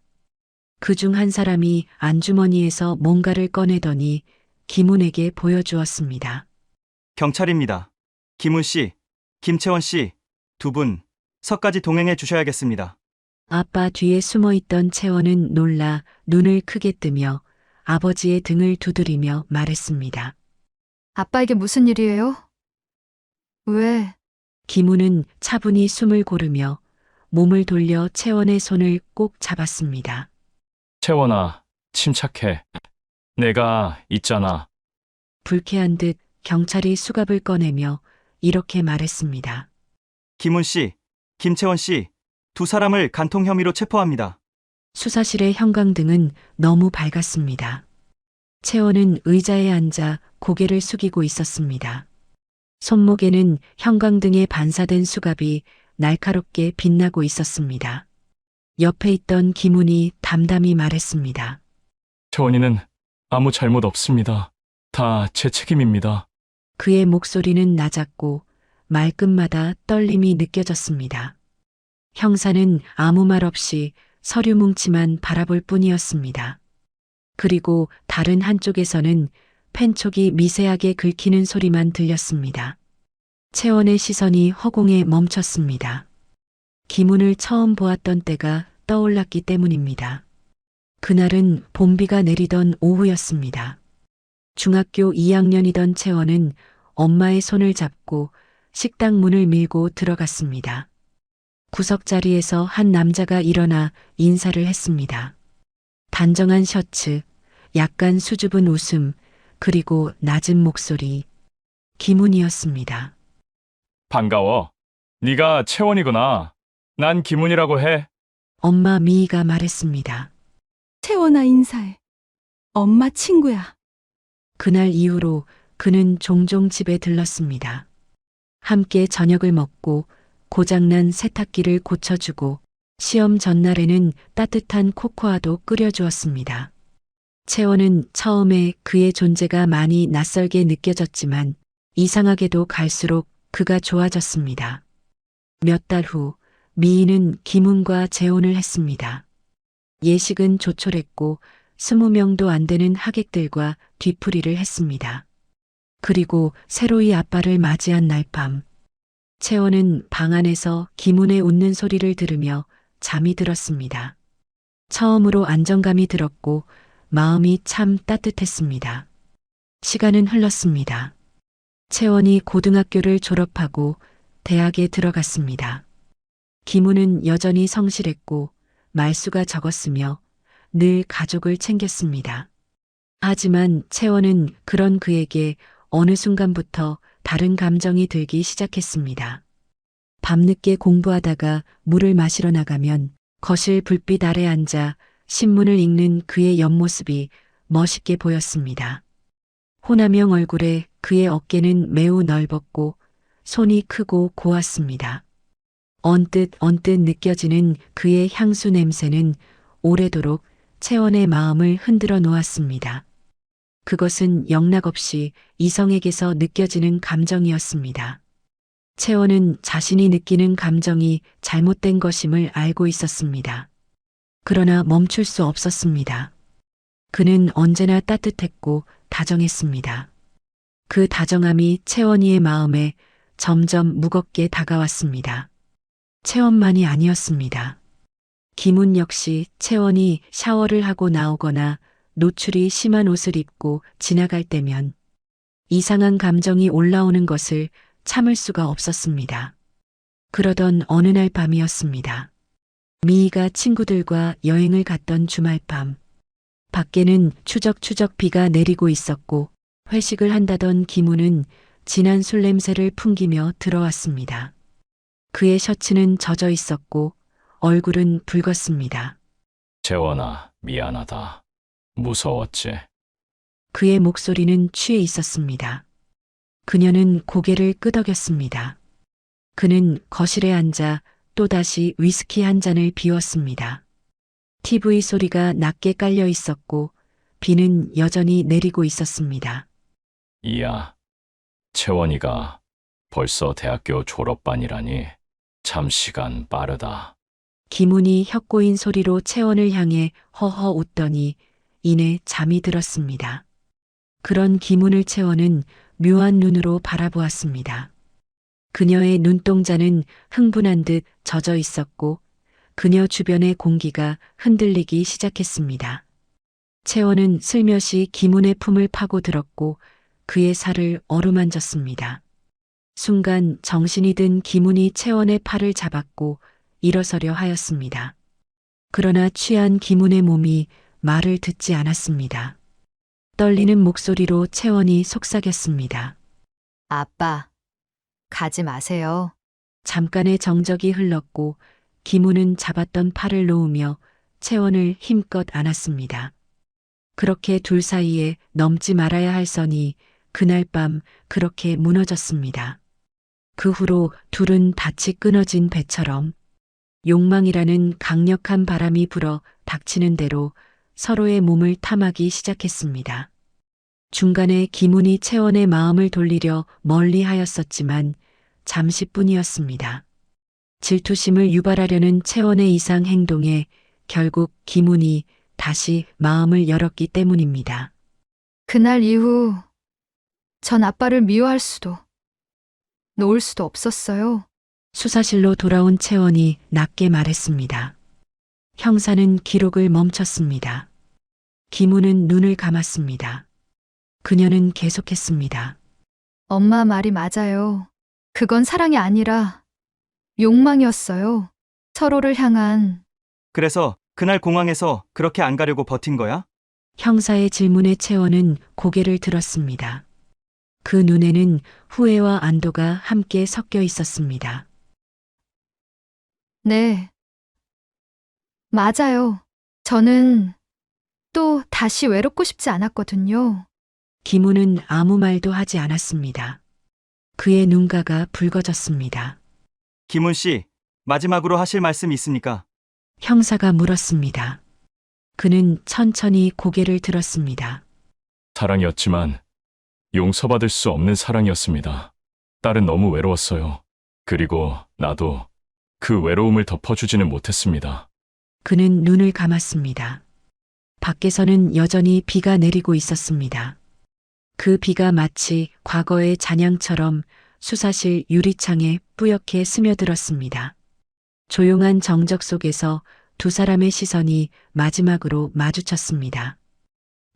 그중 한 사람이 안주머니에서 뭔가를 꺼내더니 김훈에게 보여주었습니다. 경찰입니다. 김훈 씨, 김채원 씨, 두 분 서까지 동행해 주셔야겠습니다. 아빠 뒤에 숨어있던 채원은 놀라 눈을 크게 뜨며 아버지의 등을 두드리며 말했습니다. 아빠 이게 무슨 일이에요? 왜? 김훈은 차분히 숨을 고르며 몸을 돌려 채원의 손을 꼭 잡았습니다. 채원아, 침착해. 내가 있잖아. 불쾌한 듯 경찰이 수갑을 꺼내며 이렇게 말했습니다. 김훈 씨, 김채원 씨, 두 사람을 간통 혐의로 체포합니다. 수사실의 형광등은 너무 밝았습니다. 채원은 의자에 앉아 고개를 숙이고 있었습니다. 손목에는 형광등에 반사된 수갑이 날카롭게 빛나고 있었습니다. 옆에 있던 김훈이 담담히 말했습니다. 채원이는 아무 잘못 없습니다. 다 제 책임입니다. 그의 목소리는 낮았고 말끝마다 떨림이 느껴졌습니다. 형사는 아무 말 없이 서류 뭉치만 바라볼 뿐이었습니다. 그리고 다른 한쪽에서는 펜촉이 미세하게 긁히는 소리만 들렸습니다. 채원의 시선이 허공에 멈췄습니다. 김훈을 처음 보았던 때가 떠올랐기 때문입니다. 그날은 봄비가 내리던 오후였습니다. 중학교 2학년이던 채원은 엄마의 손을 잡고 식당 문을 밀고 들어갔습니다. 구석자리에서 한 남자가 일어나 인사를 했습니다. 단정한 셔츠, 약간 수줍은 웃음, 그리고 낮은 목소리. 김훈이었습니다. 반가워. 네가 채원이구나. 난 김훈이라고 해. 엄마 미희가 말했습니다. 채원아 인사해. 엄마 친구야. 그날 이후로 그는 종종 집에 들렀습니다. 함께 저녁을 먹고 고장난 세탁기를 고쳐주고 시험 전날에는 따뜻한 코코아도 끓여주었습니다. 채원은 처음에 그의 존재가 많이 낯설게 느껴졌지만 이상하게도 갈수록 그가 좋아졌습니다. 몇 달 후 미희는 김훈과 재혼을 했습니다. 예식은 조촐했고 20명도 안 되는 하객들과 뒤풀이를 했습니다. 그리고 새로이 아빠를 맞이한 날 밤 채원은 방 안에서 김훈의 웃는 소리를 들으며 잠이 들었습니다. 처음으로 안정감이 들었고 마음이 참 따뜻했습니다. 시간은 흘렀습니다. 채원이 고등학교를 졸업하고 대학에 들어갔습니다. 김우는 여전히 성실했고 말수가 적었으며 늘 가족을 챙겼습니다. 하지만 채원은 그런 그에게 어느 순간부터 다른 감정이 들기 시작했습니다. 밤늦게 공부하다가 물을 마시러 나가면 거실 불빛 아래 앉아 신문을 읽는 그의 옆모습이 멋있게 보였습니다. 호남형 얼굴에 그의 어깨는 매우 넓었고 손이 크고 고왔습니다. 언뜻 느껴지는 그의 향수 냄새는 오래도록 채원의 마음을 흔들어 놓았습니다. 그것은 영락없이 이성에게서 느껴지는 감정이었습니다. 채원은 자신이 느끼는 감정이 잘못된 것임을 알고 있었습니다. 그러나 멈출 수 없었습니다. 그는 언제나 따뜻했고 다정했습니다. 그 다정함이 채원이의 마음에 점점 무겁게 다가왔습니다. 채원만이 아니었습니다. 김운 역시 채원이 샤워를 하고 나오거나 노출이 심한 옷을 입고 지나갈 때면 이상한 감정이 올라오는 것을 참을 수가 없었습니다. 그러던 어느 날 밤이었습니다. 미희가 친구들과 여행을 갔던 주말밤. 밖에는 추적추적 비가 내리고 있었고 회식을 한다던 김우는 진한 술 냄새를 풍기며 들어왔습니다. 그의 셔츠는 젖어 있었고 얼굴은 붉었습니다. 채원아, 미안하다. 무서웠지? 그의 목소리는 취해 있었습니다. 그녀는 고개를 끄덕였습니다. 그는 거실에 앉아 또다시 위스키 한 잔을 비웠습니다. TV 소리가 낮게 깔려 있었고 비는 여전히 내리고 있었습니다. 이야, 채원이가 벌써 대학교 졸업반이라니 참 시간 빠르다. 김운이 혀꼬인 소리로 채원을 향해 허허 웃더니 이내 잠이 들었습니다. 그런 김운을 채원은 묘한 눈으로 바라보았습니다. 그녀의 눈동자는 흥분한 듯 젖어 있었고 그녀 주변의 공기가 흔들리기 시작했습니다. 채원은 슬며시 김운의 품을 파고들었고 그의 살을 어루만졌습니다. 순간 정신이 든 김운이 채원의 팔을 잡았고 일어서려 하였습니다. 그러나 취한 김운의 몸이 말을 듣지 않았습니다. 떨리는 목소리로 채원이 속삭였습니다. 아빠, 가지 마세요. 잠깐의 정적이 흘렀고 김우는 잡았던 팔을 놓으며 채원을 힘껏 안았습니다. 그렇게 둘 사이에 넘지 말아야 할 선이 그날 밤 그렇게 무너졌습니다. 그 후로 둘은 닻이 끊어진 배처럼 욕망이라는 강력한 바람이 불어 닥치는 대로 서로의 몸을 탐하기 시작했습니다. 중간에 김운이 채원의 마음을 돌리려 멀리 하였었지만 잠시뿐이었습니다. 질투심을 유발하려는 채원의 이상 행동에 결국 김운이 다시 마음을 열었기 때문입니다. 그날 이후 전 아빠를 미워할 수도, 놓을 수도 없었어요. 수사실로 돌아온 채원이 낮게 말했습니다. 형사는 기록을 멈췄습니다. 김우는 눈을 감았습니다. 그녀는 계속했습니다. 엄마 말이 맞아요. 그건 사랑이 아니라 욕망이었어요. 서로를 향한. 그래서 그날 공항에서 그렇게 안 가려고 버틴 거야? 형사의 질문에 채원은 고개를 들었습니다. 그 눈에는 후회와 안도가 함께 섞여 있었습니다. 네. 맞아요. 저는 또 다시 외롭고 싶지 않았거든요. 김우는 아무 말도 하지 않았습니다. 그의 눈가가 붉어졌습니다. 김운 씨, 마지막으로 하실 말씀 있습니까? 형사가 물었습니다. 그는 천천히 고개를 들었습니다. 사랑이었지만 용서받을 수 없는 사랑이었습니다. 딸은 너무 외로웠어요. 그리고 나도 그 외로움을 덮어주지는 못했습니다. 그는 눈을 감았습니다. 밖에서는 여전히 비가 내리고 있었습니다. 그 비가 마치 과거의 잔향처럼 수사실 유리창에 뿌옇게 스며들었습니다. 조용한 정적 속에서 두 사람의 시선이 마지막으로 마주쳤습니다.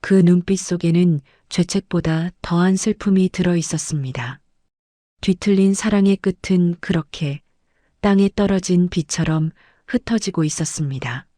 그 눈빛 속에는 죄책보다 더한 슬픔이 들어 있었습니다. 뒤틀린 사랑의 끝은 그렇게 땅에 떨어진 비처럼 흩어지고 있었습니다.